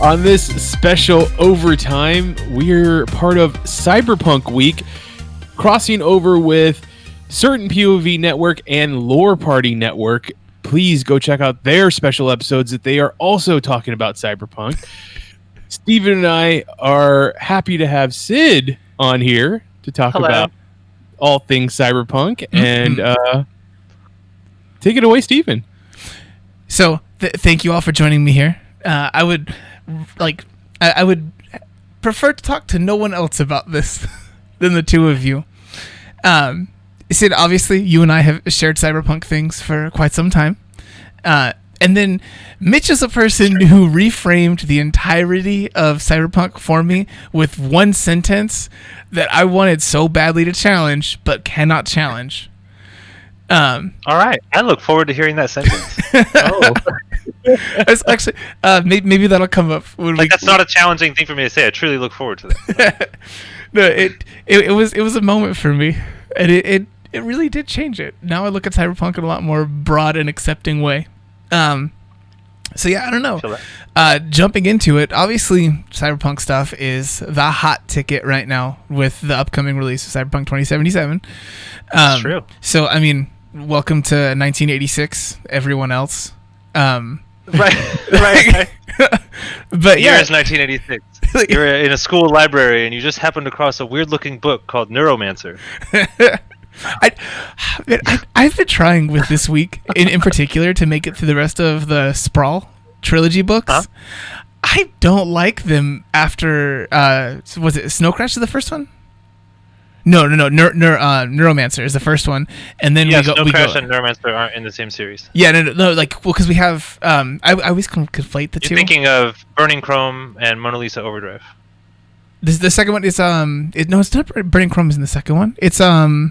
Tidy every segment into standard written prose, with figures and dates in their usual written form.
On this special overtime, we're part of Cyberpunk Week, crossing over with Certain POV Network and Lore Party Network. Please go check out their special episodes that they are also talking about Cyberpunk. Stephen and I are happy to have Sid on here to talk about all things Cyberpunk. And take it away, Stephen. So, thank you all for joining me here. I would prefer to talk to no one else about this than the two of you. Sid, obviously, you and I have shared Cyberpunk things for quite some time. And then Mitch is a person who reframed the entirety of Cyberpunk for me with one sentence that I wanted so badly to challenge, but cannot challenge. All right. I look forward to hearing that sentence. It's actually, maybe that'll come up. That's not a challenging thing for me to say. I truly look forward to that. No, it was a moment for me, and it really did change it. Now I look at Cyberpunk in a lot more broad and accepting way. So yeah, I don't know. Jumping into it, obviously Cyberpunk stuff is the hot ticket right now with the upcoming release of Cyberpunk 2077. That's true. So, I mean, welcome to 1986, everyone else. Right. But yeah. Year is 1986. You're in a school library and you just happen to cross a weird-looking book called Neuromancer. I've been trying with this week in particular to make it through the rest of the Sprawl trilogy books. Huh? I don't like them after was it Snow Crash is the first one? No. Neuromancer is the first one, and then Snow Crash and Neuromancer aren't in the same series. Yeah, no, because we have I always conflate the two. You're thinking of Burning Chrome and Mona Lisa Overdrive. The second one is no, it's not Burning Chrome is in the second one. It's nope.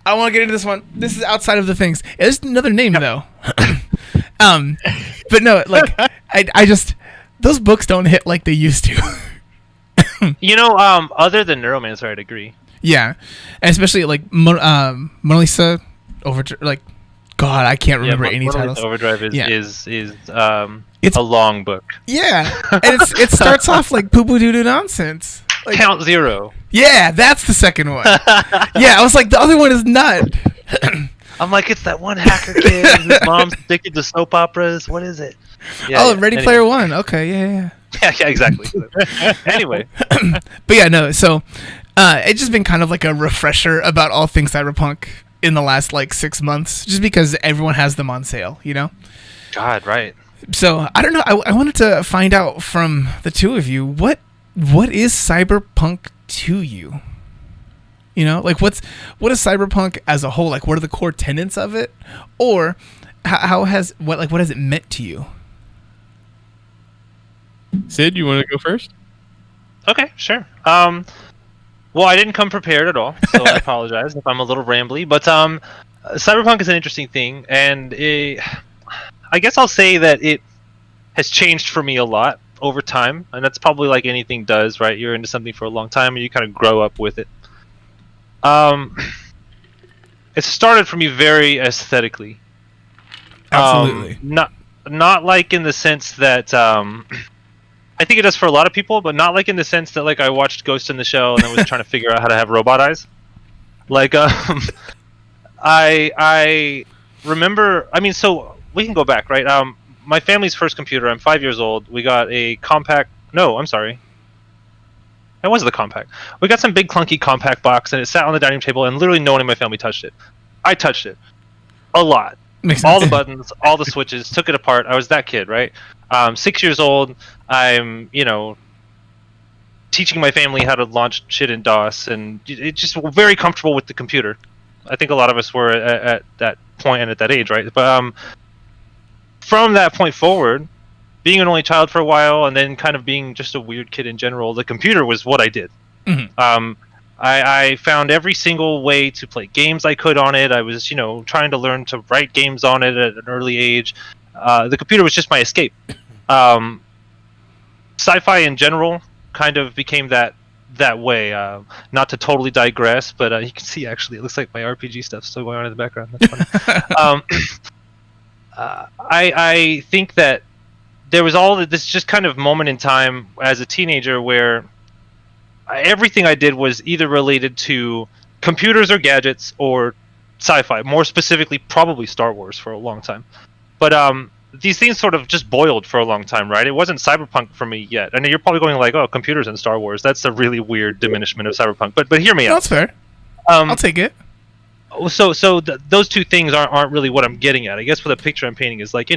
I want to get into this one. This is outside of the things. There's another name though. But no, like I just those books don't hit like they used to. Other than Neuromancer, I'd agree. Yeah, and especially like Mona Lisa Overdrive. Like, God, I can't remember any Mona titles. Lisa Overdrive is it's a long book. Yeah, and it starts off like poo poo doo doo nonsense. Like, Count Zero. Yeah, that's the second one. Yeah, I was like, the other one is not. I'm like, it's that one hacker kid whose mom's addicted to soap operas. What is it? Yeah, Ready Player One. Okay, yeah. Yeah, exactly. Anyway. But yeah, no, so it's just been kind of like a refresher about all things Cyberpunk in the last like 6 months, just because everyone has them on sale, you know? God, right. So, I don't know. I wanted to find out from the two of you, what is Cyberpunk to you? You know, like what is Cyberpunk as a whole? Like, what are the core tenets of it, or what has it meant to you? Sid, you want to go first? Okay, sure. Well, I didn't come prepared at all, so I apologize if I'm a little rambly. But Cyberpunk is an interesting thing, and I guess I'll say that it has changed for me a lot over time, and that's probably like anything does, right? You're into something for a long time, and you kind of grow up with it. It started for me very aesthetically. Absolutely. Not like in the sense that I think it does for a lot of people, but not like in the sense that like I watched Ghost in the Shell and I was trying to figure out how to have robot eyes. Like I remember. I mean, so we can go back, right? My family's first computer. I'm 5 years old. We got a compact. No, I'm sorry. It was the compact. We got some big clunky compact box, and it sat on the dining table, and literally no one in my family touched it. I touched it a lot. All the buttons, all the switches, took it apart. I was that kid, right? 6 years old. I'm, teaching my family how to launch shit in DOS, and it just very comfortable with the computer. I think a lot of us were at that point and at that age, right? But from that point forward, being an only child for a while, and then kind of being just a weird kid in general, the computer was what I did. Mm-hmm. I found every single way to play games I could on it. I was, trying to learn to write games on it at an early age. The computer was just my escape. Sci-fi in general kind of became that way. Not to totally digress, but you can see actually it looks like my RPG stuff still going on in the background. That's funny. I think that there was all this just kind of moment in time as a teenager where everything I did was either related to computers or gadgets or sci-fi, more specifically probably Star Wars for a long time. But these things sort of just boiled for a long time, right? It wasn't Cyberpunk for me yet. I know you're probably going like, oh, computers and Star Wars. That's a really weird diminishment of Cyberpunk. But hear me out. That's fair. I'll take it. So those two things aren't really what I'm getting at. I guess what the picture I'm painting is like,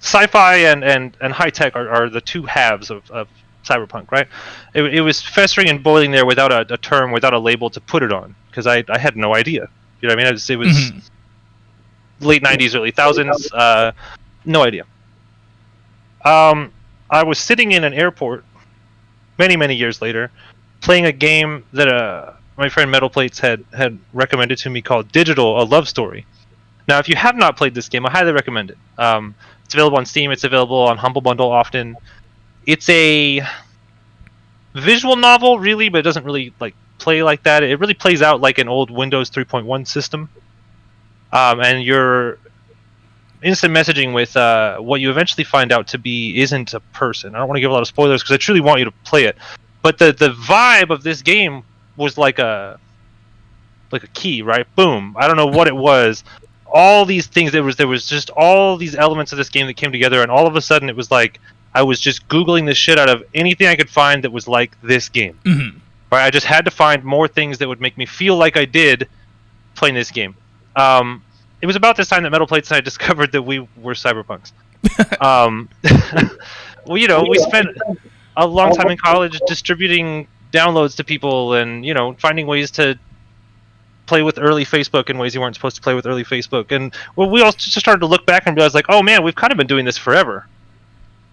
sci-fi and high tech are the two halves of Cyberpunk, right? It was festering and boiling there without a term, without a label to put it on, because I had no idea. You know what I mean? It was late 90s, early 2000s. No idea. I was sitting in an airport many years later, playing a game that my friend Metal Plates had recommended to me called Digital: A Love Story. Now, if you have not played this game, I highly recommend it. It's available on Steam. It's available on Humble Bundle often. It's a visual novel, really, but it doesn't really play like that. It really plays out like an old Windows 3.1 system. And you're instant messaging with what you eventually find out to be isn't a person. I don't want to give a lot of spoilers because I truly want you to play it. But the vibe of this game was like a key, right? Boom. I don't know what it was. All these things, there was just all these elements of this game that came together, and all of a sudden it was like I was just Googling the shit out of anything I could find that was like this game. Mm-hmm. Right? I just had to find more things that would make me feel like I did playing this game. It was about this time that Metal Plates and I discovered that we were cyberpunks. Well, we spent a long time in college distributing downloads to people and, finding ways to play with early Facebook in ways you weren't supposed to play with early Facebook. And we all just started to look back and realize, like, oh man, we've kind of been doing this forever.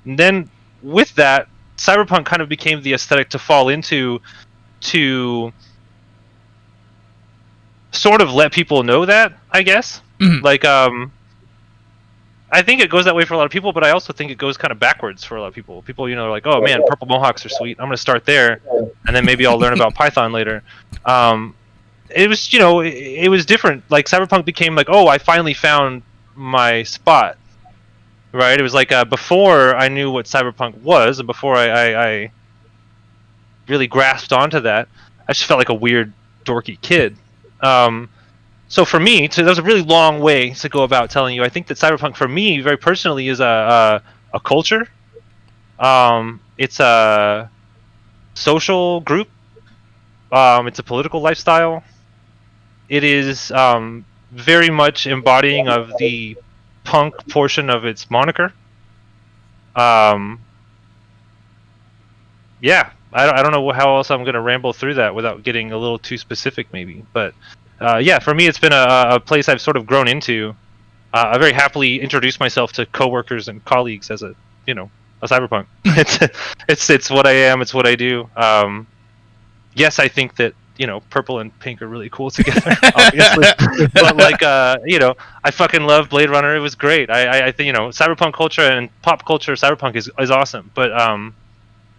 And then with that, Cyberpunk kind of became the aesthetic to fall into to sort of let people know that, I guess. Mm-hmm. I think it goes that way for a lot of people, but I also think it goes kind of backwards for a lot of people. People, are like, oh man, purple mohawks are sweet. I'm going to start there, and then maybe I'll learn about Python later. It was, it was different. Like, Cyberpunk became like, oh, I finally found my spot. Right? It was like before I knew what Cyberpunk was, and before I really grasped onto that, I just felt like a weird, dorky kid. So for me, that was a really long way to go about telling you. I think that Cyberpunk, for me, very personally, is a culture. It's a social group. It's a political lifestyle. It is very much embodying of the punk portion of its moniker. Yeah, I don't know how else I'm going to ramble through that without getting a little too specific, maybe. But yeah, for me, it's been a place I've sort of grown into. I very happily introduced myself to coworkers and colleagues as a cyberpunk. It's what I am. It's what I do. Yes, I think that purple and pink are really cool together, obviously. But I fucking love Blade Runner. It was great. I think cyberpunk culture and pop culture, cyberpunk is awesome. But I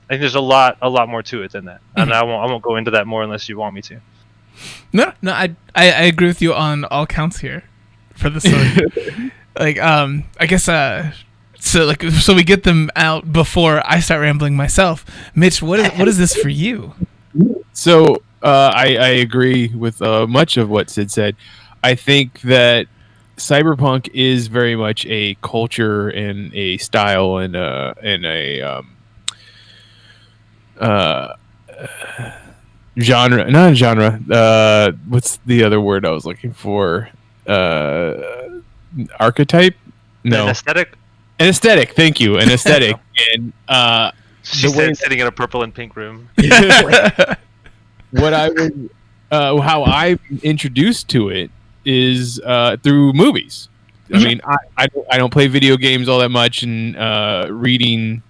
think there's a lot more to it than that, and I won't go into that more unless you want me to. No, I agree with you on all counts here for the story. I guess so we get them out before I start rambling myself. Mitch, what is this for you? So I agree with much of what Sid said. I think that cyberpunk is very much a culture and a style and a genre, not a genre. What's the other word I was looking for? Archetype? No. An aesthetic? An aesthetic. Thank you. An aesthetic. And she's sitting in a purple and pink room. What I would, how I'm introduced to it is through movies. I mean, I don't play video games all that much, and reading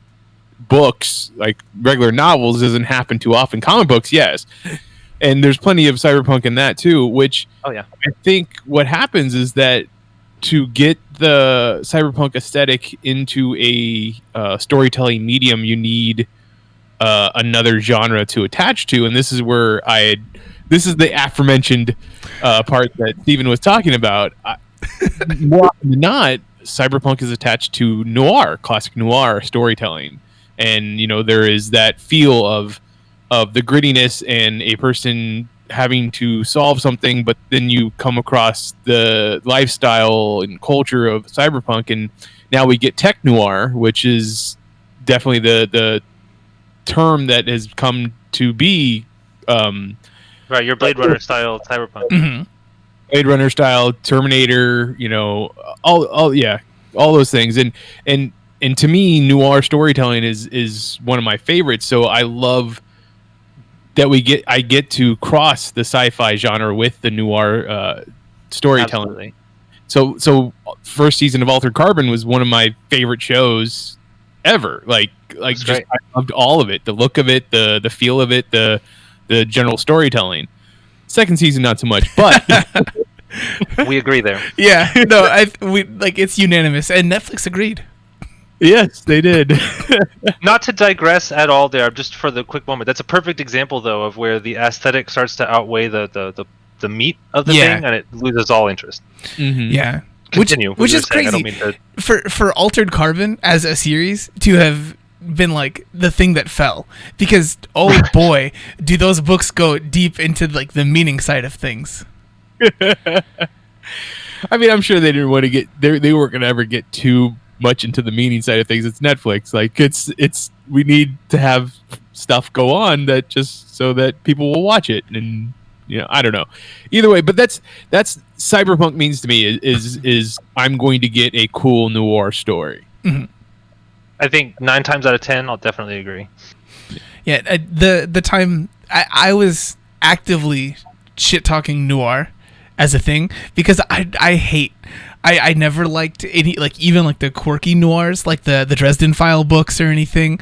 books like regular novels doesn't happen too often. Comic books, yes, and there's plenty of cyberpunk in that too. Which I think what happens is that to get the cyberpunk aesthetic into a storytelling medium, you need another genre to attach to, and this is where this is the aforementioned part that Stephen was talking about. More often than not, cyberpunk is attached to noir, classic noir storytelling, and there is that feel of the grittiness and a person having to solve something, but then you come across the lifestyle and culture of cyberpunk, and now we get tech noir, which is definitely the term that has come to be. Right, your Blade Runner style cyberpunk. Mm-hmm. Blade Runner style, Terminator, all those things, and to me, noir storytelling is one of my favorites. So I love that I get to cross the sci-fi genre with the noir storytelling. Absolutely. So first season of Altered Carbon was one of my favorite shows ever. Like just great. I loved all of it, the look of it, the feel of it, the general storytelling. Second season, not so much, but We agree there. Yeah, no, it's unanimous, and Netflix agreed. yes, they did. Not to digress at all there, just for the quick moment. That's a perfect example, though, of where the aesthetic starts to outweigh the meat of the thing, and it loses all interest. Mm-hmm. Yeah. Continue. Which is saying. I don't crazy. mean to... For Altered Carbon as a series to have been like the thing that fell, because oh boy, do those books go deep into like the meaning side of things. I mean, I'm sure they didn't want to get they weren't going to ever get too much into the meaning side of things. It's Netflix. Like it's we need to have stuff go on that just so that people will watch it, and I don't know. Either way, but that's cyberpunk means to me is I'm going to get a cool noir story. Mm-hmm. I think 9 times out of 10, I'll definitely agree. Yeah, the time I was actively shit talking noir as a thing, because I never liked any, like, even like the quirky noirs, like the Dresden File books or anything.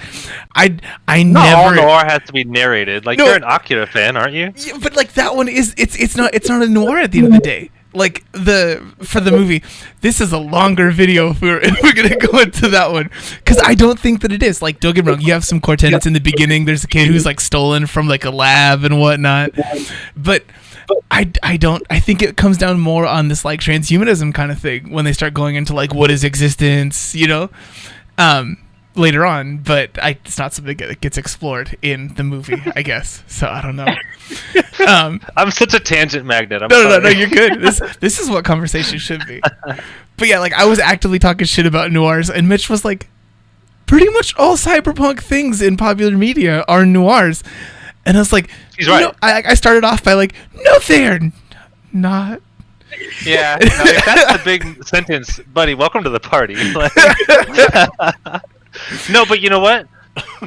I Not never. all noir has to be narrated. Like, you're an Akira fan, aren't you? Yeah, but like that one is it's not a noir at the end of the day. Like for the movie, this is a longer video if we're gonna go into that one, because I don't think that it is. Like, don't get me wrong, you have some core tenets in the beginning. There's a kid who's like stolen from like a lab and whatnot, but I don't. I think it comes down more on this like transhumanism kind of thing when they start going into like what is existence, later on. But it's not something that gets explored in the movie, I guess. So I don't know. I'm such a tangent magnet. No, you're good. This is what conversation should be. But yeah, like I was actively talking shit about noirs, and Mitch was like, pretty much all cyberpunk things in popular media are noirs. And I was like, he's right. I started off by like, no, they're not. Yeah, no, if that's the big sentence, buddy, welcome to the party. No, but you know what?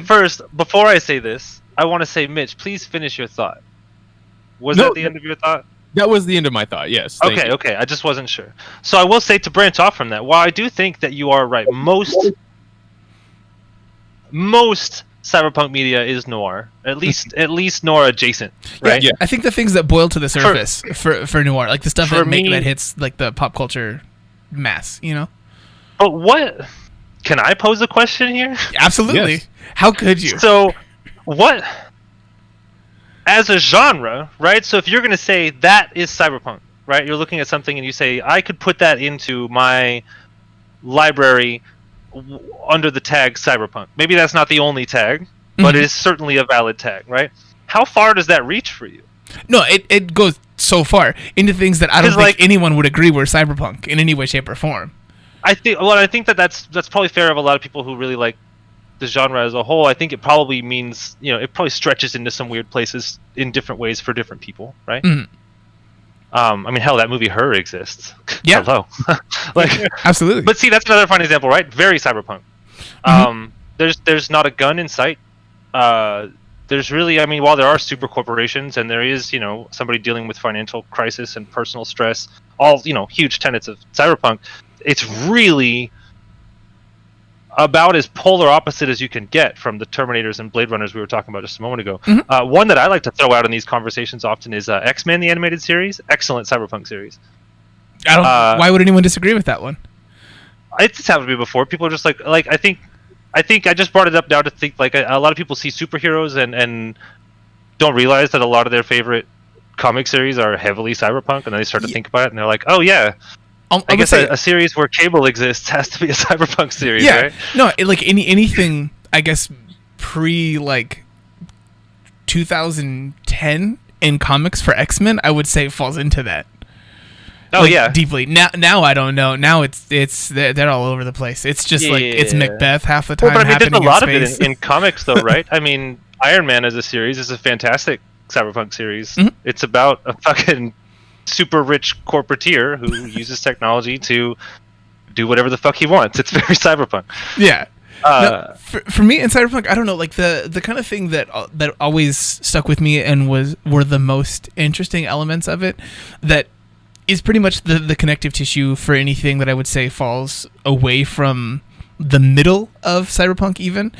First, before I say this, I want to say, Mitch, please finish your thought. Was that the end of your thought? That was the end of my thought, yes. Okay, I just wasn't sure. So I will say, to branch off from that, while I do think that you are right, most cyberpunk media is noir, at least noir adjacent, right? Yeah. I think the things that boil to the surface for noir, like the stuff that hits like the pop culture mass, But what? Can I pose a question here? Absolutely. Yes. How could you? So, what? As a genre, right? So if you're going to say that is cyberpunk, right? You're looking at something and you say, I could put that into my library under the tag cyberpunk. Maybe that's not the only tag, but it is certainly a valid tag, right? How far does that reach for you? No, it goes so far into things that I don't think anyone would agree were cyberpunk in any way, shape, or form. I think that's probably fair of a lot of people who really like the genre as a whole. I think it probably means, it probably stretches into some weird places in different ways for different people, right? Mm-hmm. I mean, hell, that movie Her exists. Yeah. Hello. Absolutely. But see, that's another fun example, right? Very cyberpunk. Mm-hmm. There's not a gun in sight. There's really, I mean, while there are super corporations and there is, somebody dealing with financial crisis and personal stress, all, huge tenets of cyberpunk, it's really about as polar opposite as you can get from the Terminators and Blade Runners we were talking about just a moment ago. Mm-hmm. One that I like to throw out in these conversations often is X-Men, the animated series. Excellent cyberpunk series. Why would anyone disagree with that one? It just happened to me before. People are just like I think I just brought it up now to think like a lot of people see superheroes and don't realize that a lot of their favorite comic series are heavily cyberpunk, and then they start to think about it and they're like, oh yeah. I guess a series where cable exists has to be a Cyberpunk series, right? No, anything, I guess, pre 2010 in comics for X-Men, I would say falls into that. Oh yeah, deeply. Now I don't know. Now it's they're all over the place. It's just it's Macbeth half the time. Well, but I mean, there's a lot of it in comics, though, right? I mean, Iron Man as a series is a fantastic Cyberpunk series. Mm-hmm. It's about a fucking super rich corporateer who uses technology to do whatever the fuck he wants. It's very Cyberpunk. Yeah. No, for me in Cyberpunk, I don't know, the kind of thing that always stuck with me and were the most interesting elements of it that is pretty much the connective tissue for anything that I would say falls away from the middle of Cyberpunk even.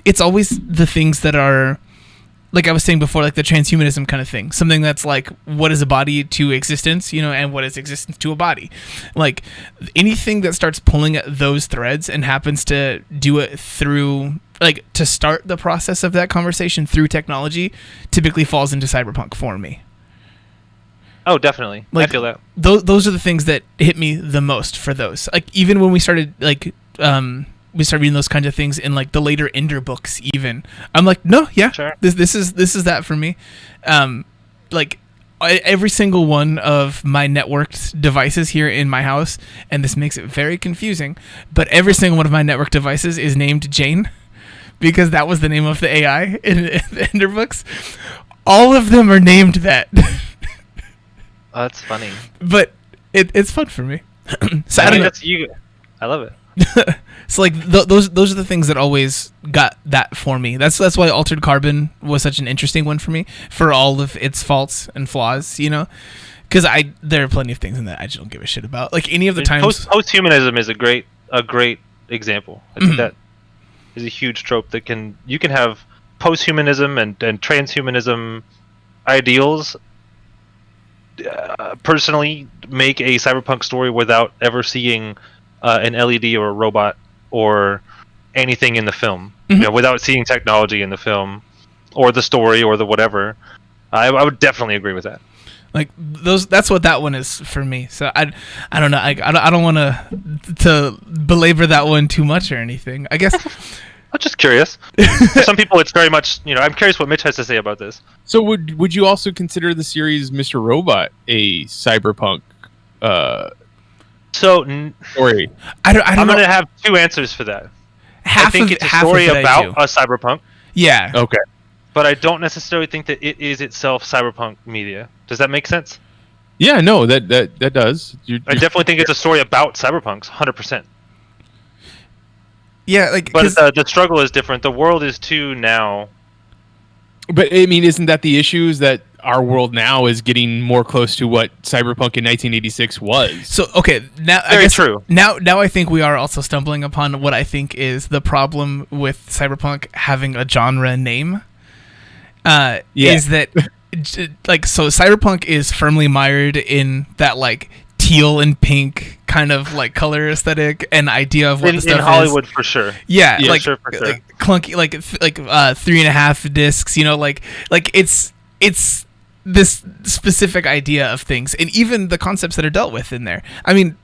It's always the things that are, like I was saying before, like the transhumanism kind of thing. Something that's like, what is a body to existence, and what is existence to a body? Like, anything that starts pulling at those threads and happens to do it through, like, to start the process of that conversation through technology, typically falls into Cyberpunk for me. Oh, definitely. I feel that. Those are the things that hit me the most for those. Like, even when we started, we started reading those kinds of things in like the later Ender books even. I'm like, no, yeah, sure. This is that for me. Like every single one of my networked devices here in my house, and this makes it very confusing, but every single one of my network devices is named Jane because that was the name of the AI in the Ender books. All of them are named that. Oh, that's funny. But it's fun for me. So I love it. So like those are the things that always got that for me. That's why Altered Carbon was such an interesting one for me, for all of its faults and flaws, because there are plenty of things in that I just don't give a shit about. Like any of the times posthumanism is a great example. I think that is a huge trope that you can have posthumanism and transhumanism ideals. Personally, make a cyberpunk story without ever seeing an LED or a robot or anything in the film, without seeing technology in the film or the story or the whatever. I would definitely agree with that. Like that's what that one is for me. So I don't know. I don't want to belabor that one too much or anything. I guess. I'm just curious. For some people, it's very much. I'm curious what Mitch has to say about this. So would you also consider the series Mr. Robot a cyberpunk story? I'm going to have two answers for that. I think it's a story about a cyberpunk. Yeah. Okay. But I don't necessarily think that it is itself cyberpunk media. Does that make sense? Yeah, no, that does. I definitely think it's a story about cyberpunks, 100%. Yeah, but the struggle is different. The world is too now. But I mean, isn't that the issue? Is that our world now is getting more close to what Cyberpunk in 1986 was? So okay, now very true. Now I think we are also stumbling upon what I think is the problem with Cyberpunk having a genre name. Is that so Cyberpunk is firmly mired in that like teal and pink kind of like color aesthetic and idea of what the stuff in Hollywood is. For sure. Yeah, like, sure, for sure. Like clunky, like 3.5 discs. Like it's this specific idea of things, and even the concepts that are dealt with in there. I mean,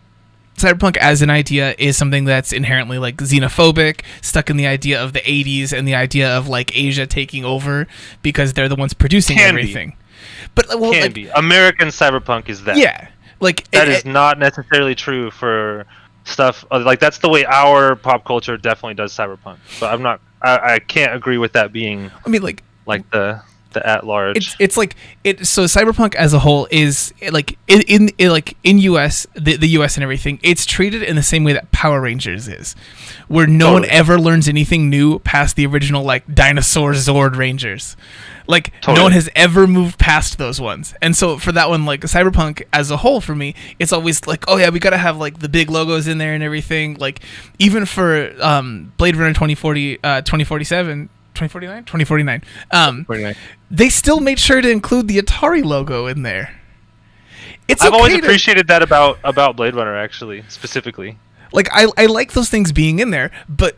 Cyberpunk as an idea is something that's inherently like xenophobic, stuck in the idea of the 80s and the idea of like Asia taking over because they're the ones producing everything. But can be. American Cyberpunk is that. Yeah. Like that is not necessarily true for stuff like that's the way our pop culture definitely does cyberpunk. But I can't agree with that being. I mean, like the at large. It's like it. So cyberpunk as a whole is like in US the US and everything. It's treated in the same way that Power Rangers is, where no one ever learns anything new past the original like dinosaur Zord Rangers. Like no one has ever moved past those ones. And so for that one, like Cyberpunk as a whole for me, it's always like, oh yeah, we gotta have like the big logos in there and everything. Like even for Blade Runner 2049, they still made sure to include the Atari logo in there. I've always appreciated that about Blade Runner, actually, specifically. Like I like those things being in there, but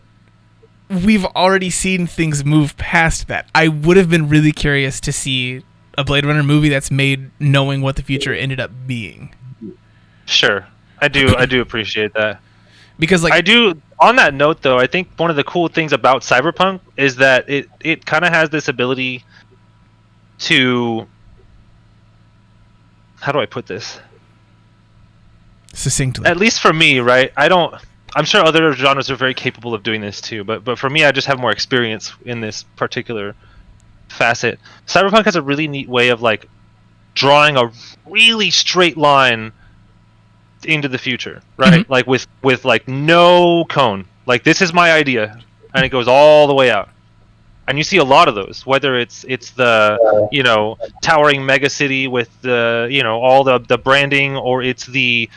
we've already seen things move past that. I would have been really curious to see a Blade Runner movie that's made knowing what the future ended up being. Sure. I do appreciate that. Because like I do. On that note, though, I think one of the cool things about Cyberpunk is that it kind of has this ability to, how do I put this? Succinctly. At least for me, right? I'm sure other genres are very capable of doing this too, but for me, I just have more experience in this particular facet. Cyberpunk has a really neat way of like drawing a really straight line into the future, right? Mm-hmm. Like with like no cone. Like, this is my idea, and it goes all the way out. And you see a lot of those, whether it's the towering mega city with the all the branding, or it's the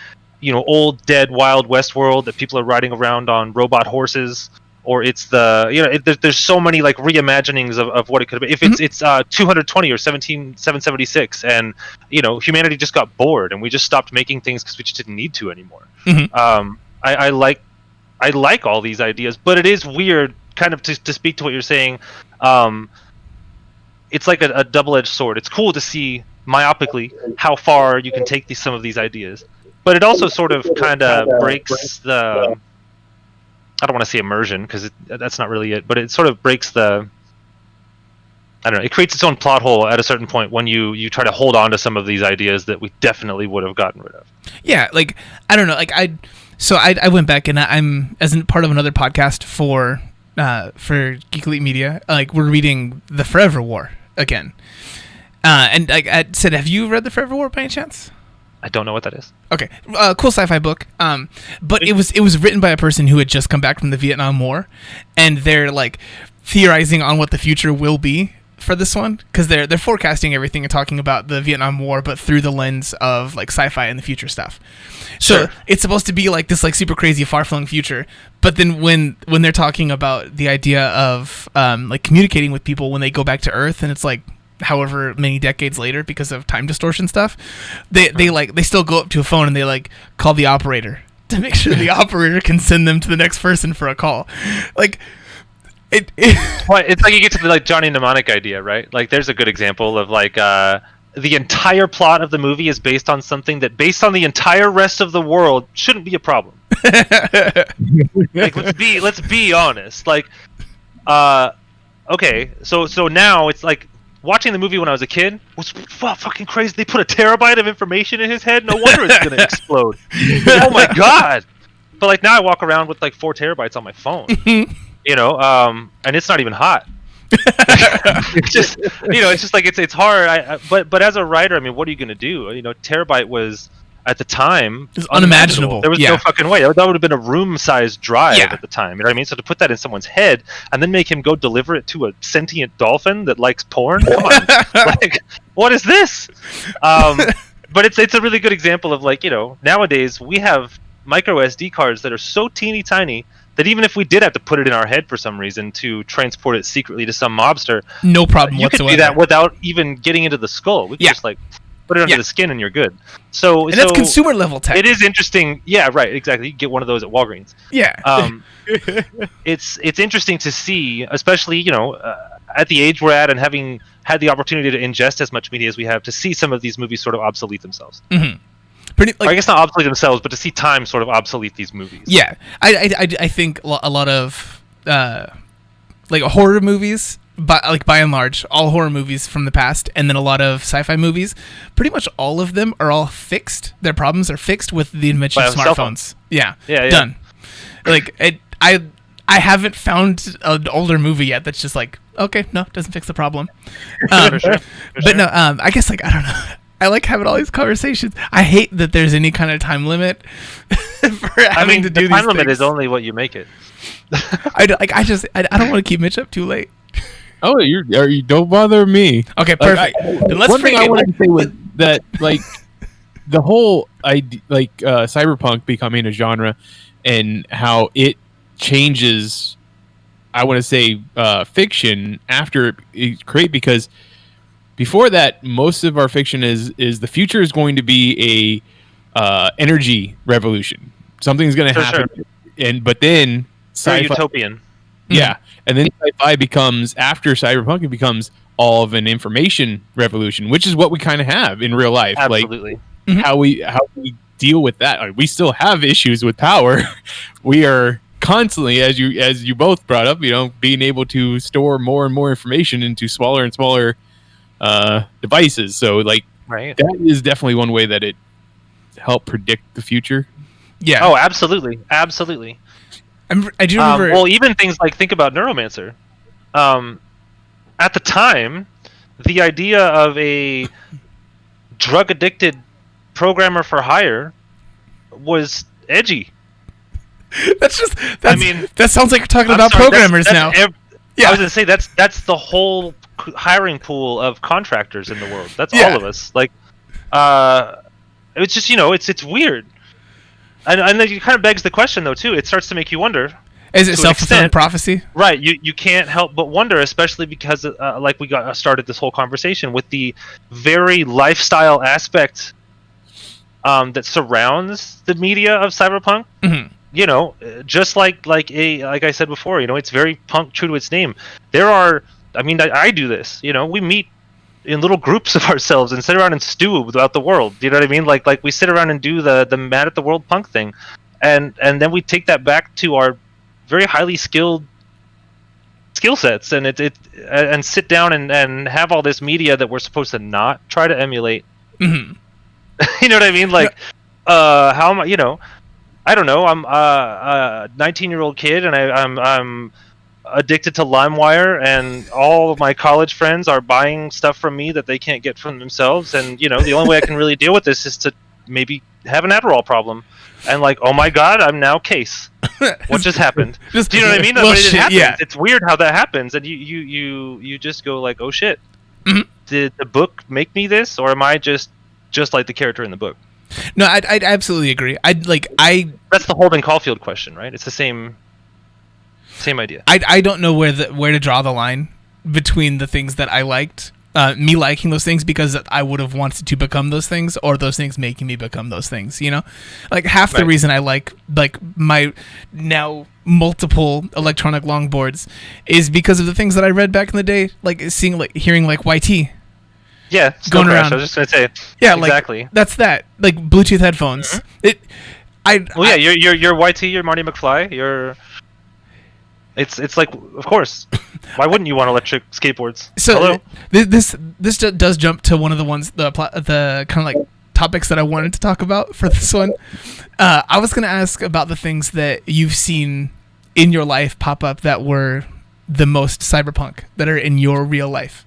old dead Wild West world that people are riding around on robot horses, or it's the there's so many like reimaginings of what it could have been. If it's 220 or 17776, and humanity just got bored and we just stopped making things because we just didn't need to anymore. Mm-hmm. I like all these ideas, but it is weird, kind of to speak to what you're saying. It's like a double-edged sword. It's cool to see myopically how far you can take some of these ideas, but it also sort of kind of breaks the, I don't want to say immersion, because that's not really it, but it sort of breaks the, I don't know, it creates its own plot hole at a certain point when you try to hold on to some of these ideas that we definitely would have gotten rid of. Yeah, like, I don't know, like, I went back and I'm, as part of another podcast for Geek Elite Media, like, we're reading The Forever War again. And like I said, have you read The Forever War by any chance? I don't know what that is. Okay, cool sci-fi book. But it was written by a person who had just come back from the Vietnam War, and they're like theorizing on what the future will be for this one, because they're forecasting everything and talking about the Vietnam War, but through the lens of like sci-fi and the future stuff. So it's supposed to be like this like super crazy far-flung future, but then when they're talking about the idea of like communicating with people when they go back to Earth, and it's like however many decades later because of time distortion stuff, they still go up to a phone and they like call the operator to make sure the operator can send them to the next person for a call. Like it's like you get to the like Johnny Mnemonic idea, right? Like, there's a good example of like the entire plot of the movie is based on something that, based on the entire rest of the world, shouldn't be a problem. Like, let's be honest. Like, okay, so now it's like, watching the movie when I was a kid was fucking crazy. They put a terabyte of information in his head. No wonder it's gonna explode. Oh my god! But like, now I walk around with like 4 terabytes on my phone. And it's not even hot. It's just it's hard. But as a writer, I mean, what are you gonna do? Terabyte was, at the time, it's unimaginable. There was no fucking way. That would have been a room-sized drive at the time. You know what I mean? So to put that in someone's head and then make him go deliver it to a sentient dolphin that likes porn? Come on. Like, what is this? But it's a really good example of, like, nowadays we have micro SD cards that are so teeny tiny that even if we did have to put it in our head for some reason to transport it secretly to some mobster, no problem whatsoever. You could do that without even getting into the skull. We could just like put it under the skin and you're good. So that's consumer level tech. It is interesting. Yeah, right. Exactly. You can get one of those at Walgreens. Yeah. It's interesting to see, especially at the age we're at and having had the opportunity to ingest as much media as we have, to see some of these movies sort of obsolete themselves. Mm-hmm. Or I guess not obsolete themselves, but to see time sort of obsolete these movies. Yeah, I think a lot of like horror movies, by and large, all horror movies from the past, and then a lot of sci-fi movies, pretty much all of them are all fixed. Their problems are fixed with the invention of smartphones. Yeah, done. Like I haven't found an older movie yet that's just like, okay, no, doesn't fix the problem. For sure. But no, I guess, like, I don't know. I like having all these conversations. I hate that there's any kind of time limit for having to do these things. The time limit is only what you make it. I don't want to keep Mitch up too late. Oh, you don't bother me. Okay, perfect. Then let's one thing I wanted to say was that, like, the whole idea, like, cyberpunk becoming a genre and how it changes, I want to say, fiction after it's created, because before that, most of our fiction is the future is going to be a energy revolution. Something's going to happen, but then sci-fi, utopian. Yeah, and then sci-fi becomes, after cyberpunk, it becomes all of an information revolution, which is what we kind of have in real life. Absolutely. Like how we deal with that. Like, we still have issues with power. We are constantly, as you both brought up, being able to store more and more information into smaller and smaller devices. So like, right. that is definitely one way that it helped predict the future. Yeah. Oh, absolutely. Absolutely. I do remember. Well, even things like, think about Neuromancer. At the time, the idea of a drug-addicted programmer for hire was edgy. That sounds like you're talking I'm about sorry, programmers that's now. I was gonna say that's the whole hiring pool of contractors in the world. That's all of us. Like, it's just it's weird, and then it kind of begs the question though too. It starts to make you wonder. Is it self-fulfilling prophecy? Right. You can't help but wonder, especially because like we got started this whole conversation with the very lifestyle aspect that surrounds the media of Cyberpunk. Mm-hmm. Just like I said before, it's very punk, true to its name. There are, I do this. We meet in little groups of ourselves and sit around and stew about the world. You know what I mean? Like we sit around and do the mad at the world punk thing, and then we take that back to our very highly skilled skill sets, and and sit down and have all this media that we're supposed to not try to emulate. Mm-hmm. You know what I mean? Like, how am I? I don't know. I'm a 19-year-old kid, and I'm addicted to LimeWire, and all of my college friends are buying stuff from me that they can't get from themselves. And the only way I can really deal with this is to maybe have an Adderall problem. And like, oh my God, I'm now Case. What just happened? Do you know what I mean? Well, but it happens. yeah. It's weird how that happens, and you just go like, oh shit. Mm-hmm. Did the book make me this, or am I just like the character in the book? No, I'd absolutely agree. That's the Holden Caulfield question, right? It's the same idea. I don't know where to draw the line between the things that I liked, me liking those things because I would have wanted to become those things, or those things making me become those things. Like half the reason I like my now multiple electronic longboards is because of the things that I read back in the day, like hearing like YT. Yeah, going around. I was just gonna say. Yeah, exactly. Like, that's that. Like Bluetooth headphones. Mm-hmm. You're YT. You're Marty McFly. It's like, of course. Why wouldn't you want electric skateboards? So hello? This does jump to one of the ones the kind of like topics that I wanted to talk about for this one. I was gonna ask about the things that you've seen in your life pop up that were the most cyberpunk, that are in your real life.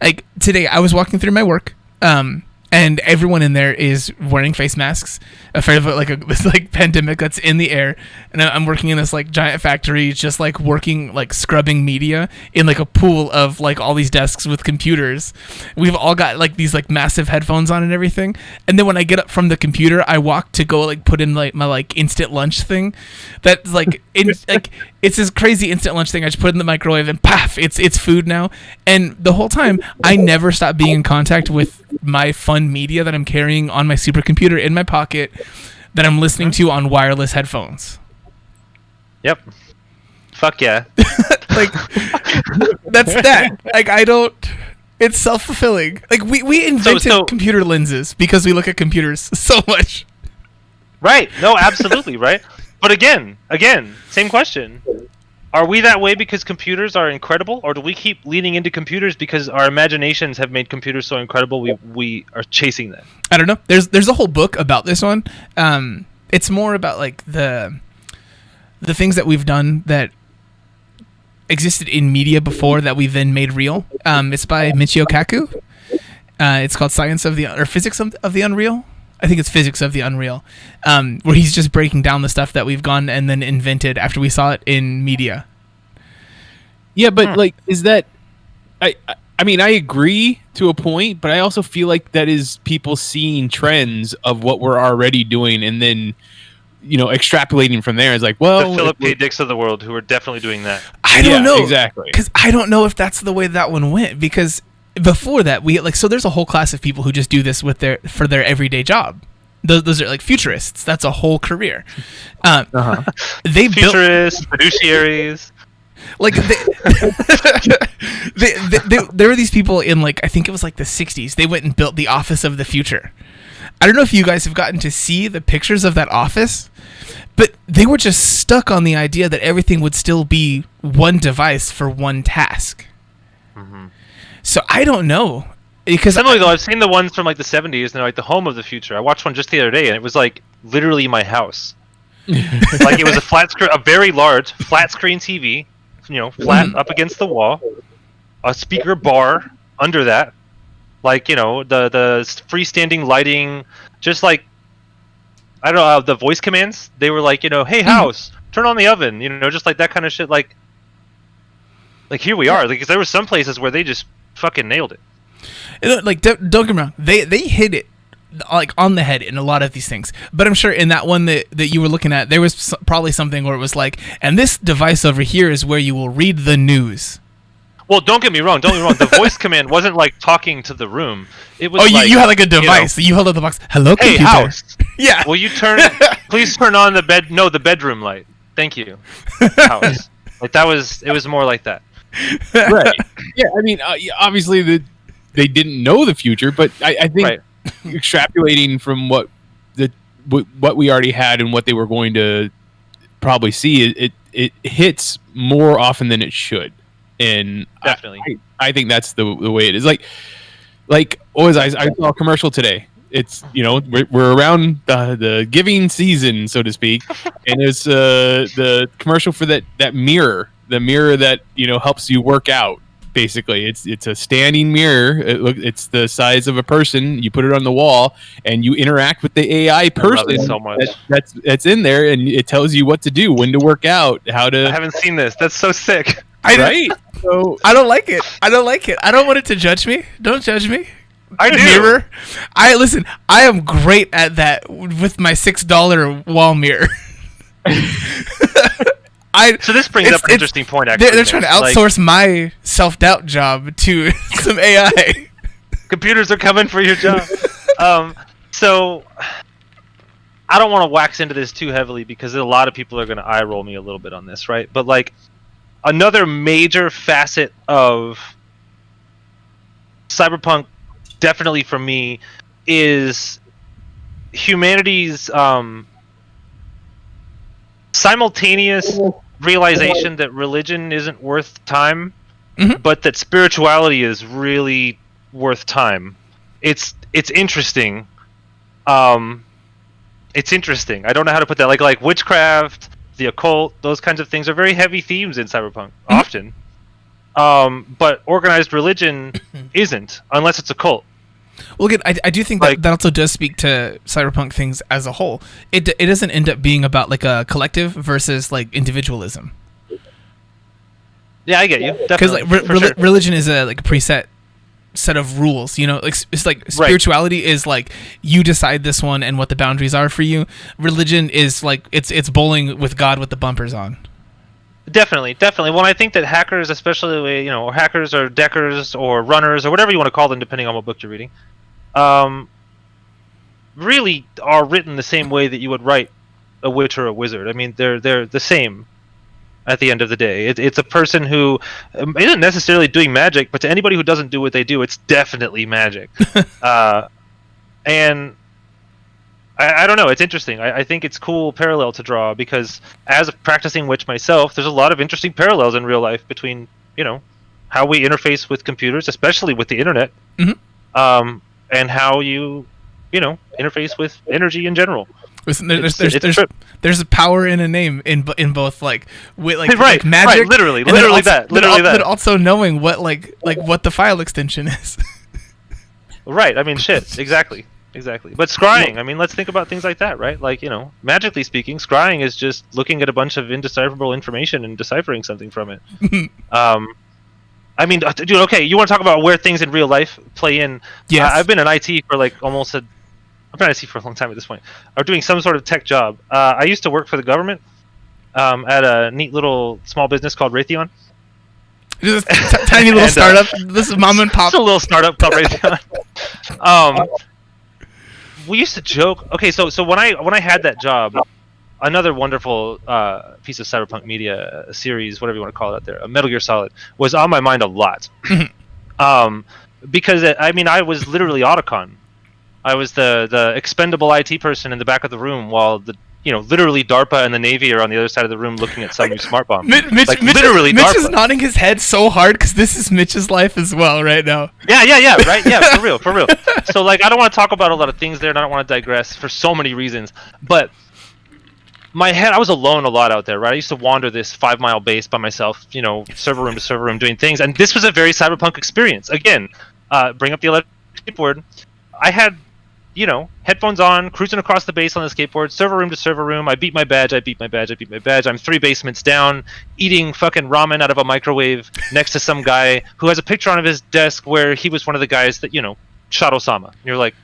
Like today, I was walking through my work, and everyone in there is wearing face masks, afraid of this pandemic that's in the air. And I'm working in this like giant factory, just like working like scrubbing media in like a pool of like all these desks with computers. We've all got like these like massive headphones on and everything. And then when I get up from the computer, I walk to go like put in like my like instant lunch thing. That's like it's this crazy instant lunch thing. I just put it in the microwave and paf, it's food now. And the whole time, I never stop being in contact with my fun media that I'm carrying on my supercomputer in my pocket, that I'm listening to on wireless headphones. Yep. Fuck yeah. Like that's that. Like it's self-fulfilling. Like we invented computer lenses because we look at computers so much. Right. No, absolutely, right? But again, same question. Are we that way because computers are incredible, or do we keep leaning into computers because our imaginations have made computers so incredible we are chasing them? I don't know. There's a whole book about this one. It's more about like the things that we've done that existed in media before that we then made real. It's by Michio Kaku. It's called Physics of the Unreal. I think it's Physics of the Unreal, where he's just breaking down the stuff that we've gone and then invented after we saw it in media. Yeah, but like, is that? I mean, I agree to a point, but I also feel like that is people seeing trends of what we're already doing, and then extrapolating from there. Is like, well, the Philip K. Dicks of the world who are definitely doing that. I don't know exactly, because I don't know if that's the way that one went, because before that so there's a whole class of people who just do this for their everyday job. Those are like futurists. That's a whole career. They futurists, fiduciaries. Like there were these people in like, I think it was like the 60s. They went and built the Office of the Future. I don't know if you guys have gotten to see the pictures of that office, but they were just stuck on the idea that everything would still be one device for one task. Mm-hmm. So I don't know. Because similarly, though, I've seen the ones from like the 70s, and they're like the home of the future. I watched one just the other day, and it was like literally my house. Like it was a very large flat screen TV, flat up against the wall, a speaker bar under that, like the freestanding lighting, just like I don't know the voice commands. They were like hey house, turn on the oven, just like that kind of shit. Like here we are, because there were some places where they just fucking nailed it. Like don't get me wrong, they hit it like on the head in a lot of these things, but I'm sure in that one that you were looking at, there was probably something where it was like, and this device over here is where you will read the news. Well, don't get me wrong. The voice command wasn't like talking to the room. It was. You had like a device. You held up the box. Hello, hey, computer. House. Yeah. Will you please turn on the bedroom light. Thank you. House. Like it was more like that. Right. Yeah. I mean, obviously they didn't know the future, but I think extrapolating from what we already had and what they were going to probably see, it hits more often than it should, and definitely I think that's the way it is. Like always, I saw a commercial today. It's we're around the giving season, so to speak, and it's the commercial for that mirror, the mirror that helps you work out. Basically, it's a standing mirror. It's the size of a person. You put it on the wall, and you interact with the AI person. I love it so much. That's in there, and it tells you what to do, when to work out, how to. I haven't seen this. That's so sick. So I don't like it. I don't want it to judge me. Don't judge me. I do. Mirror. Listen. I am great at that with my $6 wall mirror. So this brings up an interesting point. Actually, they're trying to outsource my self-doubt job to some AI. Computers are coming for your job. So I don't want to wax into this too heavily because a lot of people are going to eye roll me a little bit on this, right? But like another major facet of Cyberpunk, definitely for me, is humanity's simultaneous realization that religion isn't worth time, but that spirituality is really worth time. It's interesting. It's interesting. I don't know how to put that. Like witchcraft, the occult, those kinds of things are very heavy themes in Cyberpunk often. But organized religion isn't, unless it's a cult. Well, again, I do think that also does speak to Cyberpunk things as a whole. It doesn't end up being about like a collective versus like individualism. Yeah, I get you. Because like religion is a preset set of rules. It's like spirituality is like you decide this one and what the boundaries are for you. Religion is like it's bowling with God with the bumpers on. Definitely. Well, I think that hackers, especially or hackers or deckers or runners or whatever you want to call them, depending on what book you're reading, really are written the same way that you would write a witch or a wizard. I mean, they're the same at the end of the day. It's a person who isn't necessarily doing magic, but to anybody who doesn't do what they do, it's definitely magic. And I don't know. It's interesting. I think it's cool parallel to draw because as a practicing witch myself, there's a lot of interesting parallels in real life between, how we interface with computers, especially with the internet, and how you interface with energy in in general. Listen, there's a power in a name in both like magic, right, literally that. But also knowing what what the file extension is. Right. I mean, shit. Exactly. But scrying, I mean, let's think about things like that, right? Like, magically speaking, scrying is just looking at a bunch of indecipherable information and deciphering something from it. I mean, dude, okay, you want to talk about where things in real life play in? Yes. I've been in IT for like I've been in IT for a long time at this point. I'm doing some sort of tech job. I used to work for the government at a neat little small business called Raytheon. Just a tiny little startup. This is mom and pop. It's a little startup called Raytheon. We used to joke. Okay, so when I had that job, another wonderful piece of Cyberpunk media, a series, whatever you want to call it out there, a Metal Gear Solid, was on my mind a lot. Because I was literally Otacon I was the expendable IT person in the back of the room while literally DARPA and the Navy are on the other side of the room looking at some new smart bomb. Mitch literally Mitch DARPA. is nodding his head so hard because this is Mitch's life as well right now. Yeah, right? Yeah, for real. So, I don't want to talk about a lot of things there, and I don't want to digress for so many reasons. But my head, I was alone a lot out there, right? I used to wander this 5-mile base by myself, server room to server room doing things. And this was a very Cyberpunk experience. Again, bring up the electric skateboard. I had headphones on, cruising across the base on the skateboard, server room to server room. I beat my badge. I'm 3 basements down, eating fucking ramen out of a microwave next to some guy who has a picture on his desk where he was one of the guys that, shot Osama. And you're like,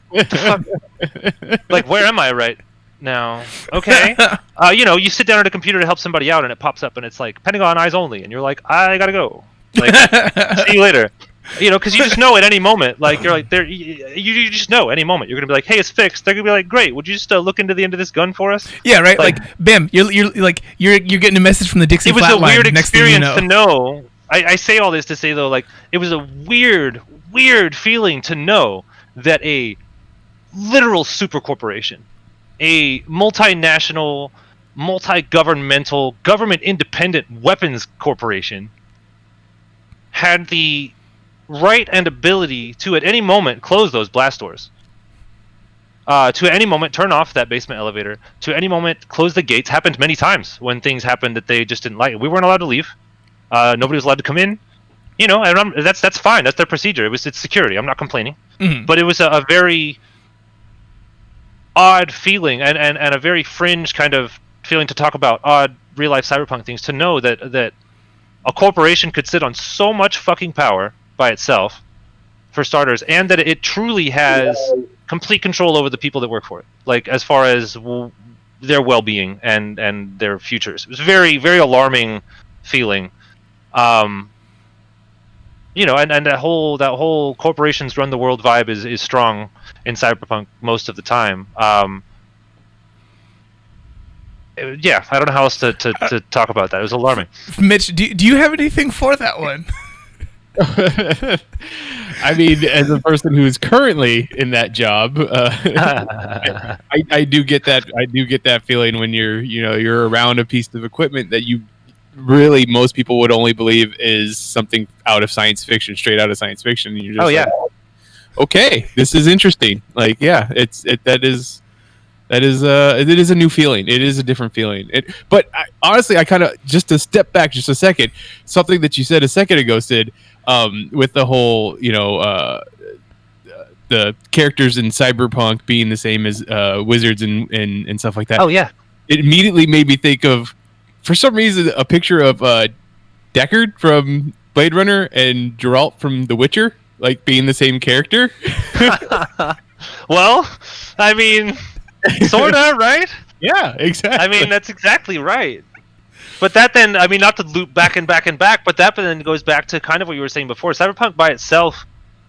what the fuck? Like, where am I right now? Okay. You sit down at a computer to help somebody out and it pops up and it's like, Pentagon eyes only. And you're like, I gotta go. Like, see you later. Because you just know at any moment, like you're like there, you just know any moment you're gonna be like, hey, it's fixed. They're gonna be like, great. Would you just look into the end of this gun for us? Yeah, right. Like bam, you're getting a message from the Dixie Flatline. It was a weird next experience thing you know. to know. I say all this to say though, like it was a weird feeling to know that a literal super corporation, a multinational, multi-governmental, government-independent weapons corporation had the right and ability to at any moment close those blast doors, to at any moment turn off that basement elevator, to any moment close the gates. Happened many times when things happened that they just didn't like. We weren't allowed to leave. Nobody was allowed to come in. And that's fine. That's their procedure. It's security. I'm not complaining. Mm-hmm. But it was a very odd feeling and a very fringe kind of feeling to talk about odd real life cyberpunk things, to know that a corporation could sit on so much fucking power by itself, for starters, and that it truly has complete control over the people that work for it, like as far as their well-being and their futures. It was very, very alarming feeling. And that whole corporations run the world vibe is strong in Cyberpunk most of the time. Yeah, I don't know how else to talk about that. It was alarming. Mitch, do you have anything for that one? I mean, as a person who is currently in that job, I do get that. I do get that feeling when you're around a piece of equipment that you really, most people would only believe is something out of science fiction, straight out of science fiction. And you're just like, okay, this is interesting. Like, yeah, it is a new feeling. It is a different feeling. But honestly, I kind of, just to step back just a second, something that you said a second ago, Sid, with the whole, the characters in Cyberpunk being the same as wizards and stuff like that. Oh, yeah. It immediately made me think of, for some reason, a picture of Deckard from Blade Runner and Geralt from The Witcher, like being the same character. Well, I mean, sorta, right? Yeah, exactly. I mean, that's exactly right. But that then, I mean, not to loop back and back and back, but that then goes back to kind of what you were saying before. Cyberpunk by itself,